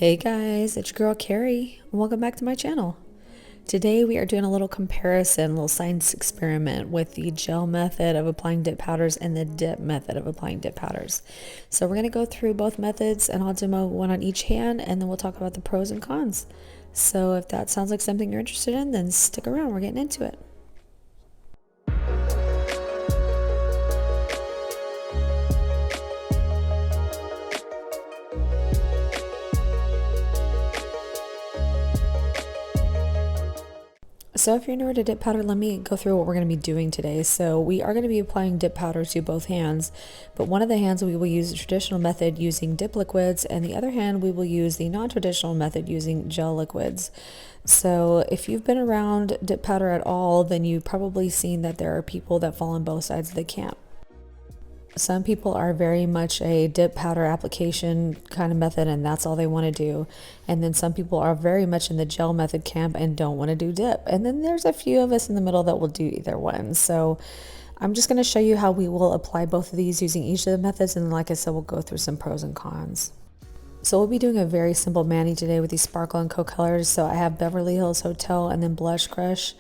Hey guys, it's your girl Carrie. Welcome back to my channel. Today we are doing a little comparison, a little science experiment with the gel method of applying dip powders and the dip method of applying dip powders. So we're going to go through both methods and I'll demo one on each hand and then we'll talk about the pros and cons. So if that sounds like something you're interested in, then stick around, we're getting into it. So if you're newer to dip powder, let me go through what we're going to be doing today. So we are going to be applying dip powder to both hands, but one of the hands we will use the traditional method using dip liquids, and the other hand we will use the non-traditional method using gel liquids. So if you've been around dip powder at all, then you've probably seen that there are people that fall on both sides of the camp. Some people are very much a dip powder application kind of method and that's all they want to do. And then some people are very much in the gel method camp and don't want to do dip. And then there's a few of us in the middle that will do either one. So I'm just going to show you how we will apply both of these using each of the methods. And like I said, we'll go through some pros and cons. So we'll be doing a very simple mani today with these sparkle and coat colors. So I have Beverly Hills Hotel and then Blush Crush.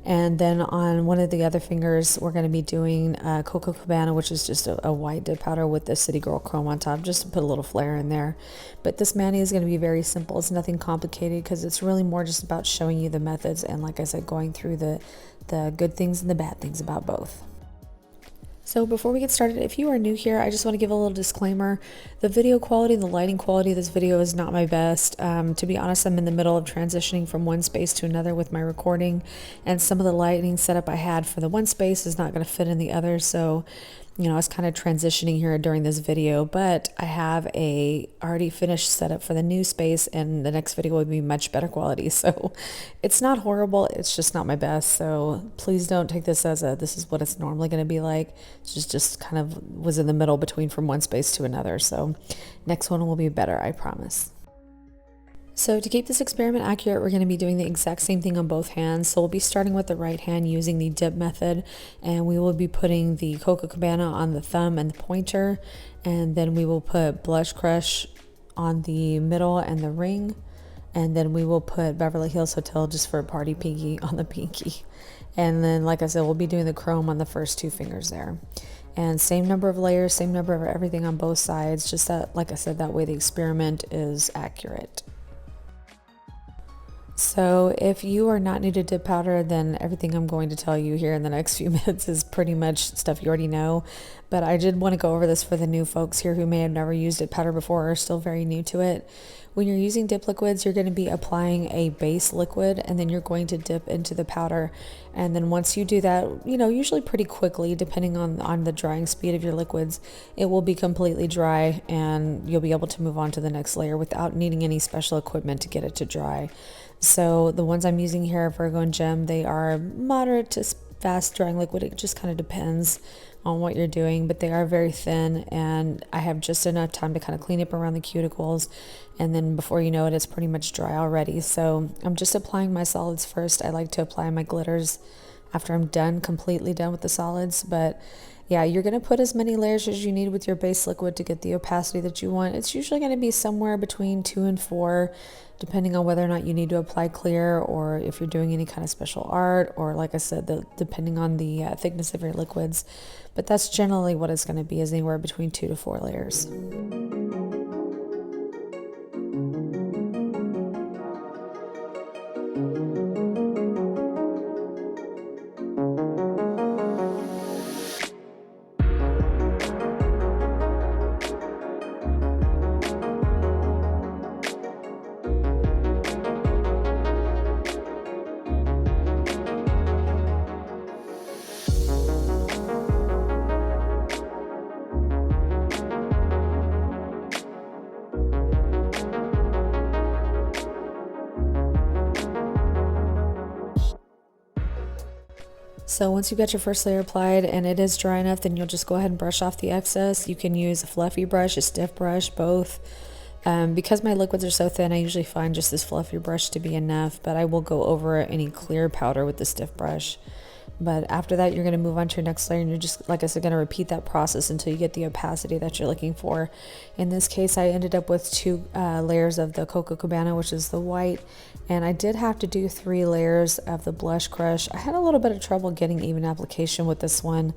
And then on one of the other fingers, we're going to be doing Coco Cabana, which is just a white dip powder with the City Girl chrome on top, just to put a little flair in there. But this mani is going to be very simple. It's nothing complicated because it's really more just about showing you the methods and, like I said, going through the good things and the bad things about both. So before we get started, if you are new here, I just want to give a little disclaimer. The video quality and the lighting quality of this video is not my best. To be honest, I'm in the middle of transitioning from one space to another with my recording, and some of the lighting setup I had for the one space is not going to fit in the other. So, I was kind of transitioning here during this video, but I have a already finished setup for the new space and the next video will be much better quality. So it's not horrible. It's just not my best. So please don't take this as this is what it's normally going to be like. It's just kind of was in the middle between from one space to another. So next one will be better, I promise. So to keep this experiment accurate, we're going to be doing the exact same thing on both hands. So we'll be starting with the right hand using the dip method, and we will be putting the Coco Cabana on the thumb and the pointer, and then we will put Blush Crush on the middle and the ring, and then we will put Beverly Hills Hotel just for a party pinky on the pinky. And then, like I said, we'll be doing the chrome on the first two fingers there. And same number of layers, same number of everything on both sides, just that, like I said, that way the experiment is accurate. So if you are not new to dip powder, then everything I'm going to tell you here in the next few minutes is pretty much stuff you already know. But I did want to go over this for the new folks here who may have never used dip powder before or are still very new to it. When you're using dip liquids, you're going to be applying a base liquid and then you're going to dip into the powder. And then once you do that, usually pretty quickly, depending on the drying speed of your liquids, it will be completely dry and you'll be able to move on to the next layer without needing any special equipment to get it to dry. So the ones I'm using here, Virgo and Gem, they are moderate to fast drying liquid. It just kind of depends on what you're doing, but they are very thin and I have just enough time to kind of clean up around the cuticles, and then before you know it, it's pretty much dry already. So I'm just applying my solids first. I like to apply my glitters after I'm completely done with the solids. But yeah, you're going to put as many layers as you need with your base liquid to get the opacity that you want. It's usually going to be somewhere between 2 and 4, depending on whether or not you need to apply clear or if you're doing any kind of special art, or like I said, depending on the thickness of your liquids. But that's generally what it's going to be, is anywhere between 2 to 4 layers. So once you've got your first layer applied and it is dry enough, then you'll just go ahead and brush off the excess. You can use a fluffy brush, a stiff brush, both. Because my liquids are so thin, I usually find just this fluffy brush to be enough, but I will go over any clear powder with the stiff brush. But after that, you're going to move on to your next layer, and you're just, like I said, going to repeat that process until you get the opacity that you're looking for. In this case, I ended up with 2 layers of the Coco Cabana, which is the white, and I did have to do 3 layers of the Blush Crush. I had a little bit of trouble getting even application with this one.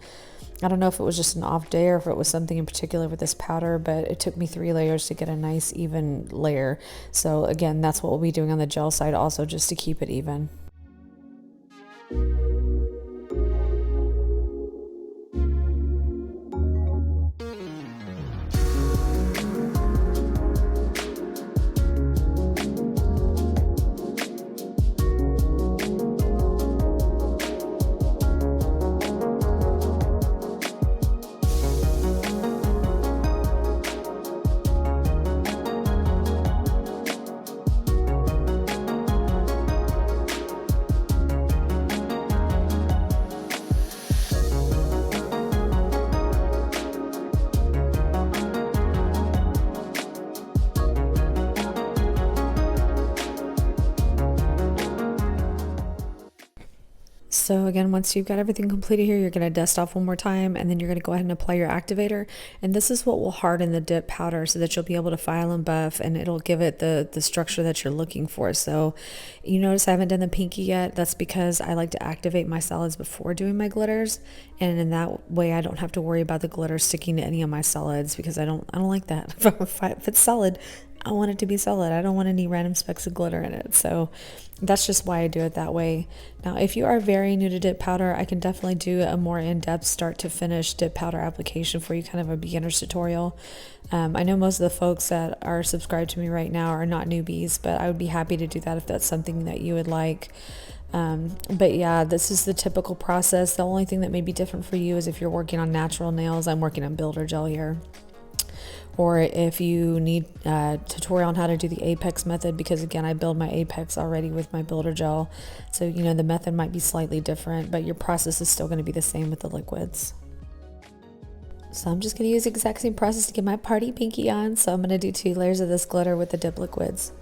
I don't know if it was just an off day or if it was something in particular with this powder, but it took me 3 layers to get a nice even layer. So again, that's what we'll be doing on the gel side also, just to keep it even. So again, once you've got everything completed here, you're going to dust off one more time, and then you're going to go ahead and apply your activator. And this is what will harden the dip powder so that you'll be able to file and buff, and it'll give it the structure that you're looking for. So you notice I haven't done the pinky yet. That's because I like to activate my solids before doing my glitters, and in that way I don't have to worry about the glitter sticking to any of my solids, because I don't like that. If it's solid, I want it to be solid. I don't want any random specks of glitter in it. So that's just why I do it that way. Now, if you are very new to dip powder, I can definitely do a more in-depth start to finish dip powder application for you, kind of a beginner's tutorial. I know most of the folks that are subscribed to me right now are not newbies, but I would be happy to do that if that's something that you would like. But yeah, this is the typical process. The only thing that may be different for you is if you're working on natural nails. I'm working on builder gel here. Or if you need a tutorial on how to do the apex method, because again, I build my apex already with my builder gel. So, you know, the method might be slightly different, but your process is still going to be the same with the liquids. So I'm just going to use the exact same process to get my party pinky on. So I'm going to do 2 layers of this glitter with the dip liquids.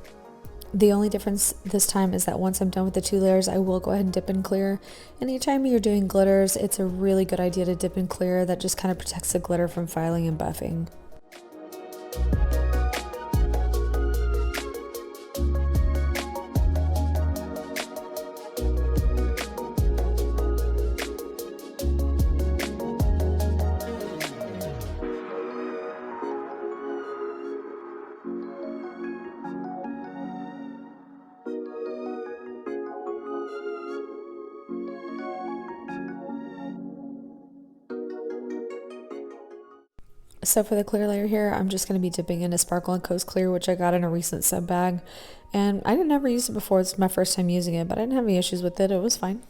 The only difference this time is that once I'm done with the 2 layers, I will go ahead and dip and clear. Anytime you're doing glitters, it's a really good idea to dip and clear. That just kind of protects the glitter from filing and buffing. So for the clear layer here, I'm just going to be dipping into Sparkle & Co's Clear, which I got in a recent sub bag. And I didn't ever use it before. It's my first time using it, but I didn't have any issues with it. It was fine.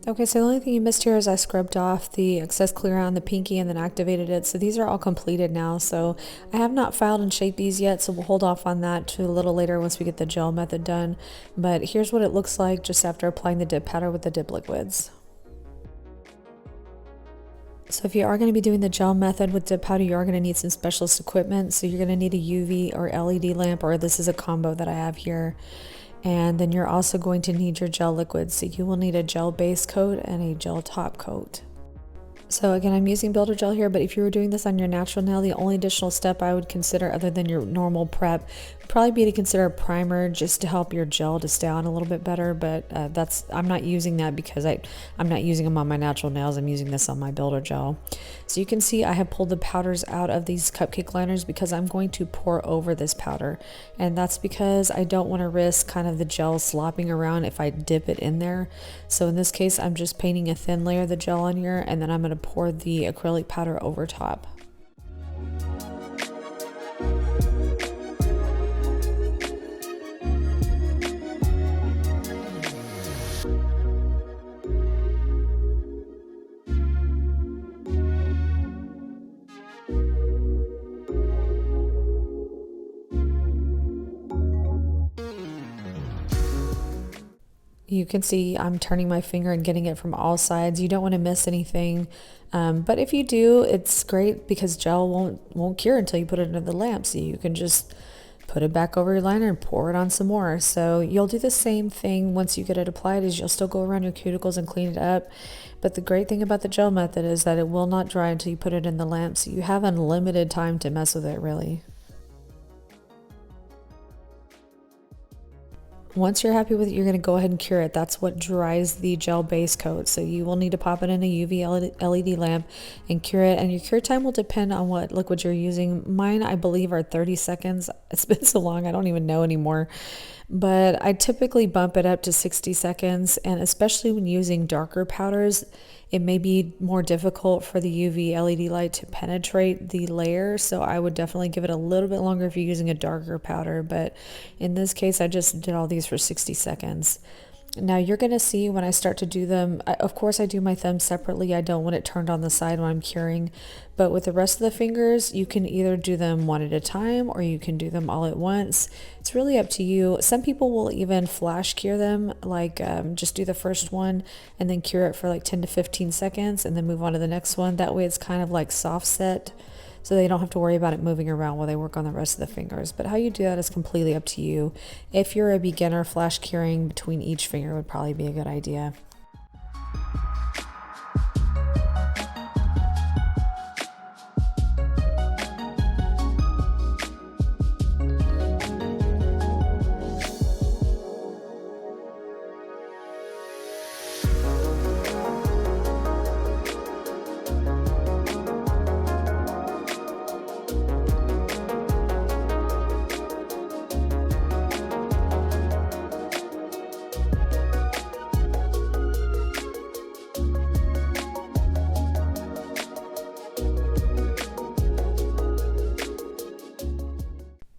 Okay, so the only thing you missed here is I scrubbed off the excess clear on the pinky and then activated it. So these are all completed now. So I have not filed and shaped these yet, so we'll hold off on that to a little later once we get the gel method done. But here's what it looks like just after applying the dip powder with the dip liquids. So if you are going to be doing the gel method with dip powder, you are going to need some specialist equipment. So you're going to need a UV or LED lamp, or this is a combo that I have here. And then you're also going to need your gel liquids. So you will need a gel base coat and a gel top coat. So again, I'm using builder gel here, but if you were doing this on your natural nail, the only additional step I would consider other than your normal prep would probably be to consider a primer, just to help your gel to stay on a little bit better. But I'm not using that because I'm not using them on my natural nails. I'm using this on my builder gel. So you can see I have pulled the powders out of these cupcake liners because I'm going to pour over this powder. And that's because I don't want to risk kind of the gel slopping around if I dip it in there. So in this case, I'm just painting a thin layer of the gel on here, and then I'm going to pour the acrylic powder over top. You can see I'm turning my finger and getting it from all sides. You don't want to miss anything. But if you do, it's great because gel won't cure until you put it into the lamp. So you can just put it back over your liner and pour it on some more. So you'll do the same thing once you get it applied, is you'll still go around your cuticles and clean it up. But the great thing about the gel method is that it will not dry until you put it in the lamp. So you have unlimited time to mess with it, really. Once you're happy with it, you're going to go ahead and cure it. That's what dries the gel base coat. So you will need to pop it in a UV LED lamp and cure it. And your cure time will depend on what liquid you're using. Mine, I believe, are 30 seconds. It's been so long, I don't even know anymore. But I typically bump it up to 60 seconds. And especially when using darker powders, it may be more difficult for the UV LED light to penetrate the layer. So I would definitely give it a little bit longer if you're using a darker powder. But in this case, I just did all these for 60 seconds. Now you're going to see when I start to do them, of course I do my thumb separately. I don't want it turned on the side when I'm curing. But with the rest of the fingers, you can either do them one at a time or you can do them all at once. It's really up to you. Some people will even flash cure them, like just do the first one and then cure it for like 10 to 15 seconds and then move on to the next one. That way it's kind of like soft set, so they don't have to worry about it moving around while they work on the rest of the fingers. But how you do that is completely up to you. If you're a beginner, flash curing between each finger would probably be a good idea.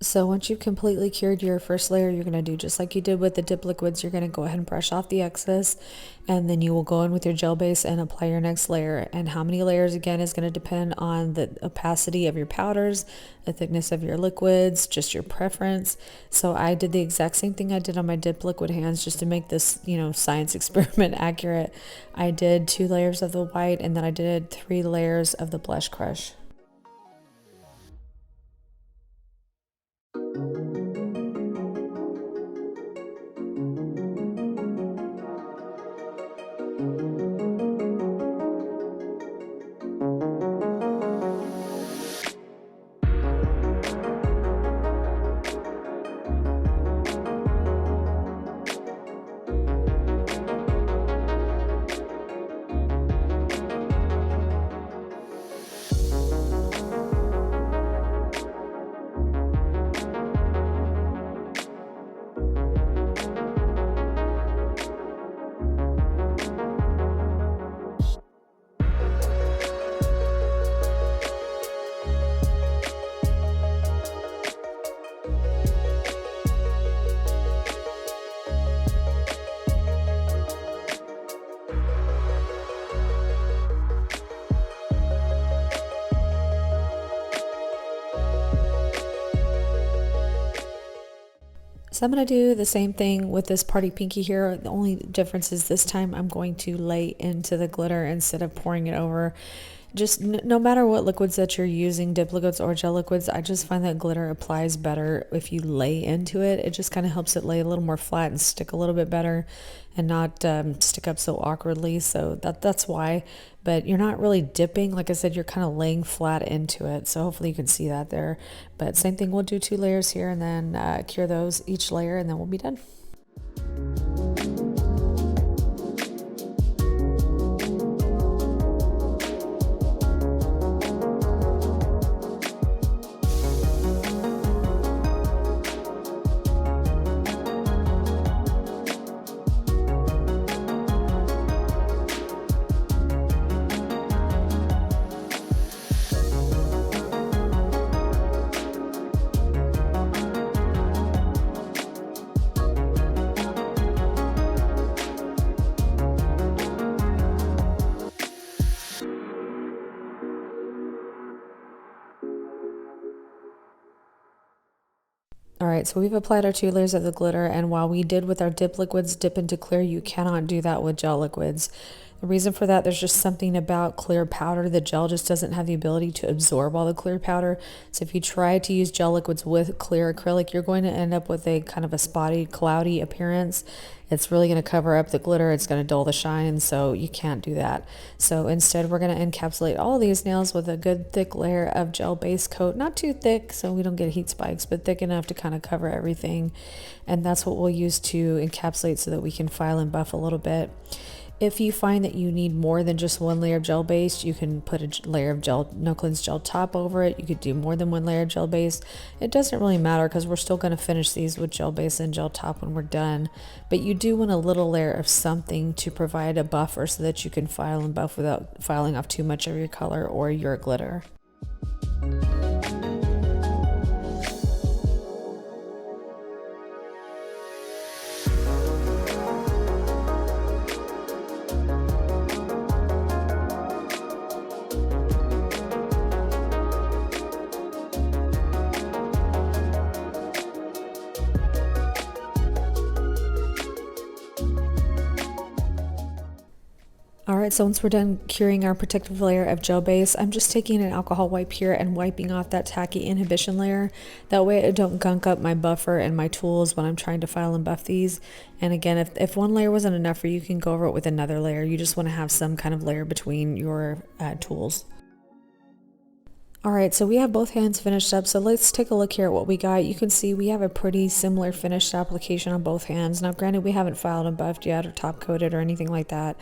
So once you've completely cured your first layer, you're going to do just like you did with the dip liquids. You're going to go ahead and brush off the excess, and then you will go in with your gel base and apply your next layer. And how many layers, again, is going to depend on the opacity of your powders, the thickness of your liquids, just your preference. So I did the exact same thing I did on my dip liquid hands just to make this, science experiment accurate. I did 2 layers of the white, and then I did 3 layers of the blush crush. So I'm going to do the same thing with this party pinky here. The only difference is this time I'm going to lay into the glitter instead of pouring it over. Just no matter what liquids that you're using, dip liquids or gel liquids, I just find that glitter applies better if you lay into it. It just kind of helps it lay a little more flat and stick a little bit better and not stick up so awkwardly. So that's why. But you're not really dipping. Like I said, you're kind of laying flat into it. So hopefully you can see that there. But same thing, we'll do 2 layers here and then cure those each layer and then we'll be done. All right, so we've applied our 2 layers of the glitter, and while we did with our dip liquids, dip into clear, you cannot do that with gel liquids. The reason for that, there's just something about clear powder. The gel just doesn't have the ability to absorb all the clear powder. So if you try to use gel liquids with clear acrylic, you're going to end up with a kind of a spotty, cloudy appearance. It's really going to cover up the glitter. It's going to dull the shine, so you can't do that. So instead, we're going to encapsulate all these nails with a good thick layer of gel base coat. Not too thick so we don't get heat spikes, but thick enough to kind of cover everything. And that's what we'll use to encapsulate so that we can file and buff a little bit. If you find that you need more than just 1 layer of gel base, you can put a layer of gel, no cleanse gel top over it. You could do more than 1 layer of gel base. It doesn't really matter because we're still going to finish these with gel base and gel top when we're done. But you do want a little layer of something to provide a buffer so that you can file and buff without filing off too much of your color or your glitter. Alright, so once we're done curing our protective layer of gel base, I'm just taking an alcohol wipe here and wiping off that tacky inhibition layer. That way I don't gunk up my buffer and my tools when I'm trying to file and buff these. And again, if 1 layer wasn't enough for you, you can go over it with another layer. You just want to have some kind of layer between your tools. Alright, so we have both hands finished up, so let's take a look here at what we got. You can see we have a pretty similar finished application on both hands. Now granted, we haven't filed and buffed yet or top coated or anything like that,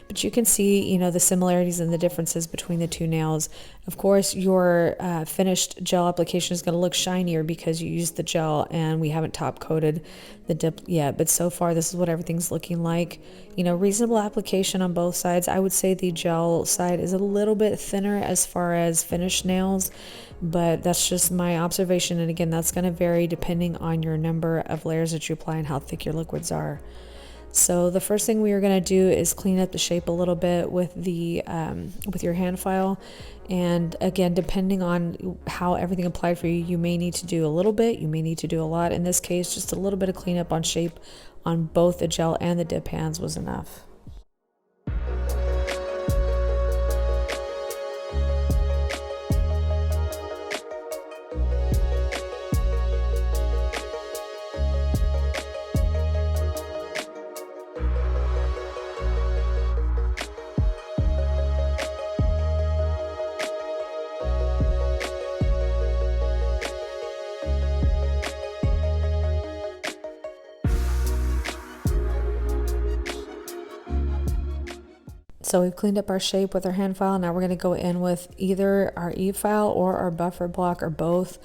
but you can see, you know, the similarities and the differences between the 2 nails. Of course, your finished gel application is going to look shinier because you used the gel and we haven't top coated the dip yet, but so far this is what everything's looking like. You know, reasonable application on both sides. I would say the gel side is a little bit thinner as far as finished nails, but that's just my observation, and again, that's going to vary depending on your number of layers that you apply and how thick your liquids are. So the first thing we are going to do is clean up the shape a little bit with the with your hand file. And again, depending on how everything applied for you, you may need to do a little bit, you may need to do a lot. In this case, just a little bit of cleanup on shape on both the gel and the dip hands was enough. So we've cleaned up our shape with our hand file. Now we're going to go in with either our e-file or our buffer block or both.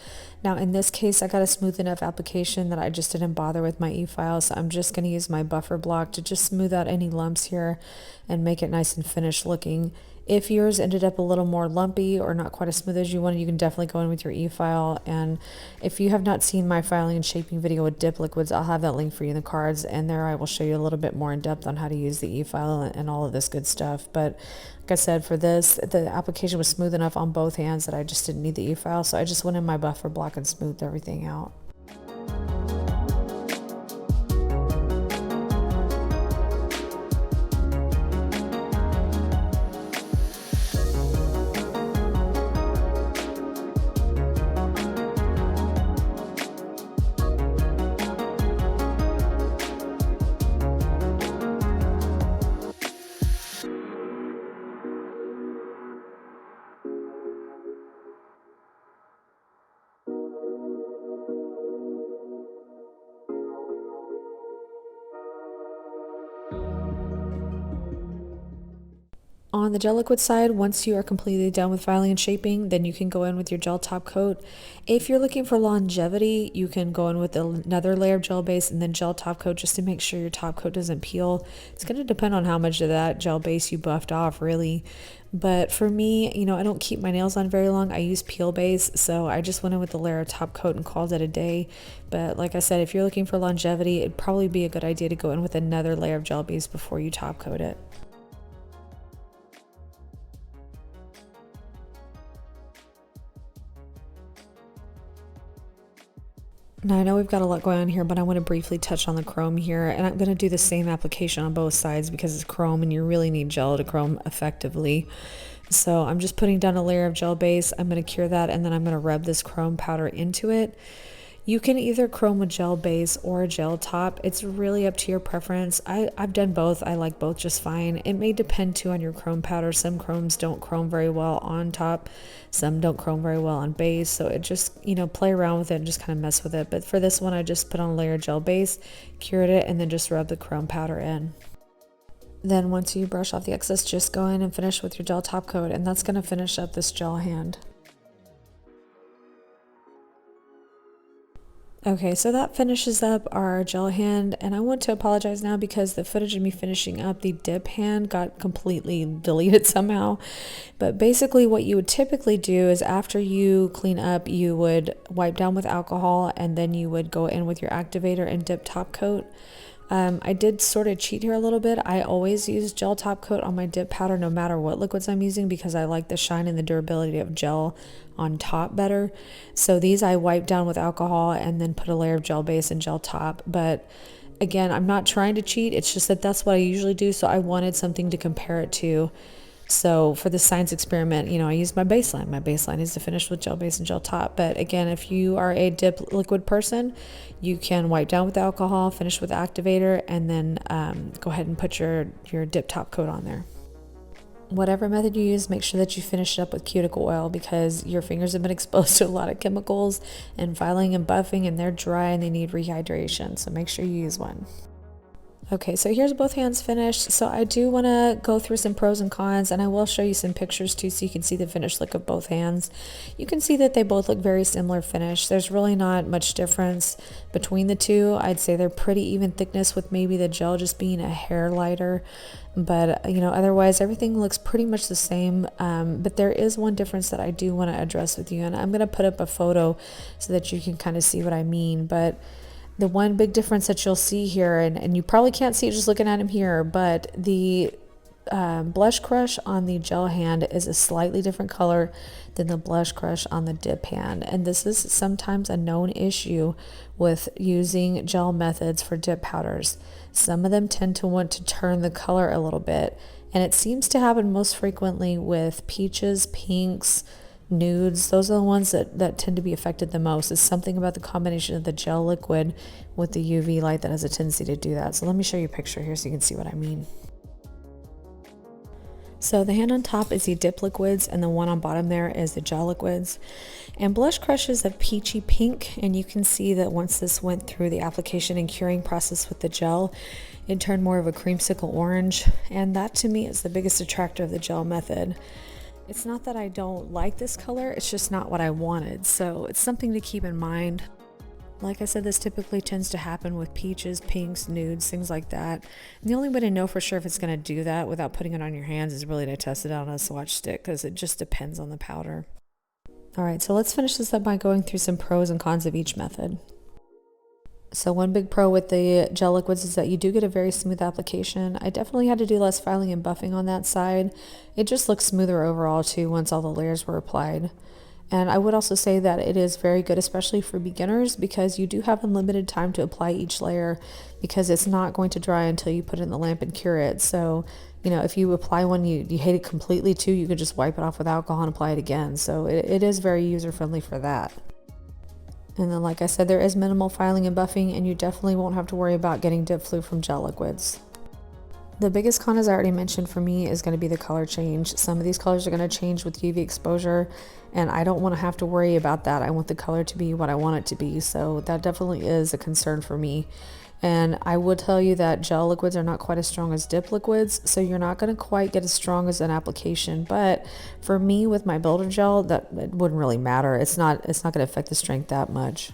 Now in this case, I got a smooth enough application that I just didn't bother with my e-file. So I'm just going to use my buffer block to just smooth out any lumps here and make it nice and finished looking. If yours ended up a little more lumpy or not quite as smooth as you wanted, you can definitely go in with your e-file. And if you have not seen my filing and shaping video with dip liquids, I'll have that link for you in the cards, and there I will show you a little bit more in depth on how to use the e-file and all of this good stuff. But like I said, for this, the application was smooth enough on both hands that I just didn't need the e-file, so I just went in my buffer block and smoothed everything out. On the gel liquid side, once you are completely done with filing and shaping, then you can go in with your gel top coat. If you're looking for longevity, you can go in with another layer of gel base and then gel top coat just to make sure your top coat doesn't peel. It's going to depend on how much of that gel base you buffed off, really. But for me, you know, I don't keep my nails on very long. I use peel base, so I just went in with the layer of top coat and called it a day. But like I said, if you're looking for longevity, it'd probably be a good idea to go in with another layer of gel base before you top coat it. Now I know we've got a lot going on here, but I want to briefly touch on the chrome here, and I'm going to do the same application on both sides because it's chrome and you really need gel to chrome effectively. So I'm just putting down a layer of gel base. I'm going to cure that, and then I'm going to rub this chrome powder into it. You can either chrome a gel base or a gel top. It's really up to your preference. I've done both. I like both just fine. It may depend too on your chrome powder. Some chromes don't chrome very well on top. Some don't chrome very well on base. So it just, play around with it and just kind of mess with it. But for this one, I just put on a layer of gel base, cured it, and then just rub the chrome powder in. Then once you brush off the excess, just go in and finish with your gel top coat, and that's going to finish up this gel hand. Okay, so that finishes up our gel hand, and I want to apologize now because the footage of me finishing up the dip hand got completely deleted somehow. But basically what you would typically do is after you clean up, you would wipe down with alcohol, and then you would go in with your activator and dip top coat. I did sort of cheat here a little bit. I always use gel top coat on my dip powder no matter what liquids I'm using because I like the shine and the durability of gel on top better. So these I wipe down with alcohol and then put a layer of gel base and gel top. But again, I'm not trying to cheat. It's just that that's what I usually do. So I wanted something to compare it to. So for the science experiment, I used my baseline. My baseline is to finish with gel base and gel top. But again, if you are a dip liquid person, you can wipe down with alcohol, finish with activator, and then go ahead and put your dip top coat on there. Whatever method you use, make sure that you finish it up with cuticle oil because your fingers have been exposed to a lot of chemicals and filing and buffing, and they're dry and they need rehydration. So make sure you use one. Okay, so here's both hands finished. So I do want to go through some pros and cons, and I will show you some pictures too so you can see the finished look of both hands. You can see that they both look very similar finish. There's really not much difference between the two. I'd say they're pretty even thickness with maybe the gel just being a hair lighter. But, otherwise everything looks pretty much the same. But there is one difference that I do want to address with you, and I'm going to put up a photo so that you can kind of see what I mean. But the one big difference that you'll see here, and you probably can't see it just looking at him here, but the blush crush on the gel hand is a slightly different color than the blush crush on the dip hand. And this is sometimes a known issue with using gel methods for dip powders. Some of them tend to want to turn the color a little bit, and it seems to happen most frequently with peaches, pinks, nudes. Those are the ones that tend to be affected the most. It's something about the combination of the gel liquid with the UV light that has a tendency to do that. So let me show you a picture here so you can see what I mean. So the hand on top is the dip liquids, and the one on bottom there is the gel liquids. And blush crush is a peachy pink, and you can see that once this went through the application and curing process with the gel, it turned more of a creamsicle orange, and that to me is the biggest attractor of the gel method. It's not that I don't like this color, it's just not what I wanted, so it's something to keep in mind. Like I said, this typically tends to happen with peaches, pinks, nudes, things like that. And the only way to know for sure if it's going to do that without putting it on your hands is really to test it out on a swatch stick, because it just depends on the powder. Alright, so let's finish this up by going through some pros and cons of each method. So one big pro with the gel liquids is that you do get a very smooth application. I definitely had to do less filing and buffing on that side. It just looks smoother overall too once all the layers were applied. And I would also say that it is very good, especially for beginners, because you do have unlimited time to apply each layer because it's not going to dry until you put it in the lamp and cure it. So, if you apply one, you hate it completely too, you can just wipe it off with alcohol and apply it again. So it is very user-friendly for that. And then, like I said, there is minimal filing and buffing, and you definitely won't have to worry about getting dip flu from gel liquids. The biggest con, as I already mentioned, for me is going to be the color change. Some of these colors are going to change with UV exposure, and I don't want to have to worry about that. I want the color to be what I want it to be, so that definitely is a concern for me. And I would tell you that gel liquids are not quite as strong as dip liquids, so you're not going to quite get as strong as an application. But for me, with my builder gel, that it wouldn't really matter. It's not going to affect the strength that much.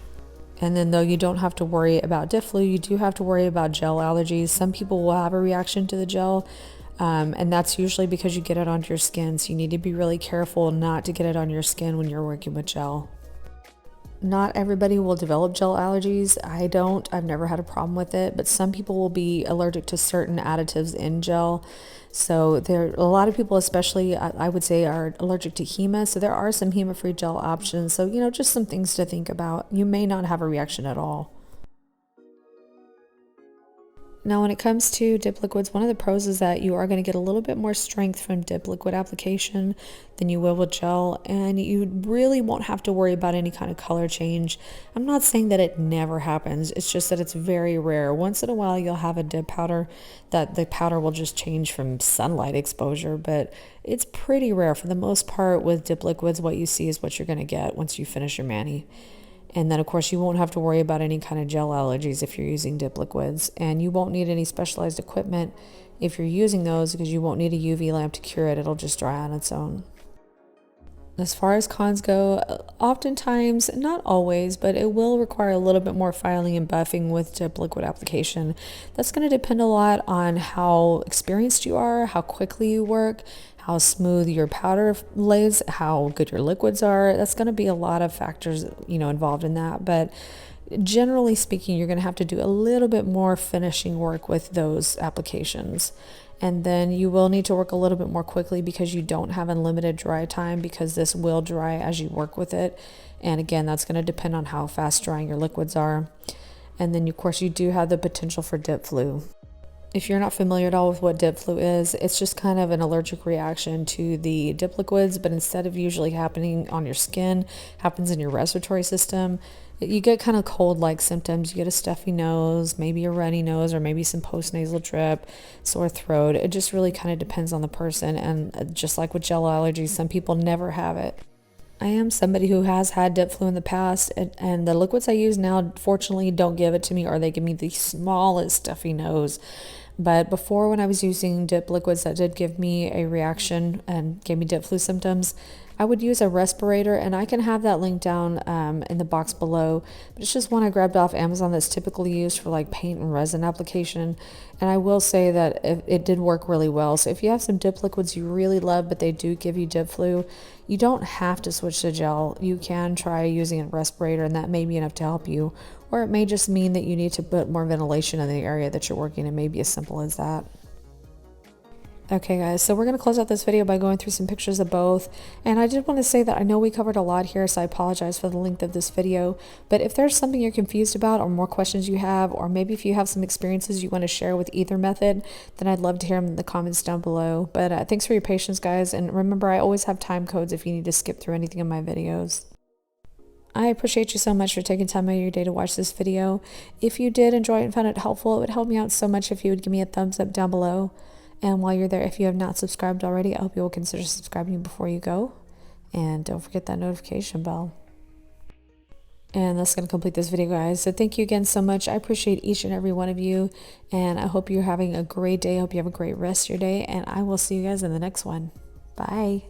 And then though you don't have to worry about dip flu, you do have to worry about gel allergies. Some people will have a reaction to the gel, and that's usually because you get it onto your skin. So you need to be really careful not to get it on your skin when you're working with gel. Not everybody will develop gel allergies. I don't. I've never had a problem with it, but some people will be allergic to certain additives in gel. So there, a lot of people, especially I would say, are allergic to HEMA. So there are some HEMA-free gel options. So, just some things to think about. You may not have a reaction at all. Now, when it comes to dip liquids, one of the pros is that you are going to get a little bit more strength from dip liquid application than you will with gel, and you really won't have to worry about any kind of color change. I'm not saying that it never happens, it's just that it's very rare. Once in a while, you'll have a dip powder that the powder will just change from sunlight exposure, but it's pretty rare. For the most part, with dip liquids, what you see is what you're going to get once you finish your mani. And then, of course, you won't have to worry about any kind of gel allergies if you're using dip liquids. And you won't need any specialized equipment if you're using those, because you won't need a UV lamp to cure it. It'll just dry on its own. As far as cons go, oftentimes, not always, but it will require a little bit more filing and buffing with dip liquid application. That's going to depend a lot on how experienced you are, how quickly you work, how smooth your powder lays, how good your liquids are. That's going to be a lot of factors, involved in that. But generally speaking, you're going to have to do a little bit more finishing work with those applications. And then you will need to work a little bit more quickly because you don't have unlimited dry time, because this will dry as you work with it. And again, that's going to depend on how fast drying your liquids are. And then, of course, you do have the potential for dip flu. If you're not familiar at all with what dip flu is, it's just kind of an allergic reaction to the dip liquids, but instead of usually happening on your skin, happens in your respiratory system. You get kind of cold-like symptoms. You get a stuffy nose, maybe a runny nose, or maybe some postnasal drip, sore throat. It just really kind of depends on the person. And just like with gel allergies, some people never have it. I am somebody who has had dip flu in the past, and the liquids I use now, fortunately, don't give it to me, or they give me the smallest stuffy nose. But before, when I was using dip liquids that did give me a reaction and gave me dip flu symptoms, I would use a respirator, and I can have that link down in the box below. But it's just one I grabbed off Amazon that's typically used for like paint and resin application. And I will say that it did work really well. So if you have some dip liquids you really love, but they do give you dip flu, you don't have to switch to gel. You can try using a respirator, and that may be enough to help you. Or it may just mean that you need to put more ventilation in the area that you're working. It may be as simple as that. Okay guys, so we're going to close out this video by going through some pictures of both. And I did want to say that I know we covered a lot here, so I apologize for the length of this video. But if there's something you're confused about, or more questions you have, or maybe if you have some experiences you want to share with either method, then I'd love to hear them in the comments down below. But thanks for your patience, guys. And remember, I always have time codes if you need to skip through anything in my videos. I appreciate you so much for taking time out of your day to watch this video. If you did enjoy it and found it helpful, it would help me out so much if you would give me a thumbs up down below. And while you're there, if you have not subscribed already, I hope you will consider subscribing before you go. And don't forget that notification bell. And that's going to complete this video, guys. So thank you again so much. I appreciate each and every one of you. And I hope you're having a great day. I hope you have a great rest of your day. And I will see you guys in the next one. Bye.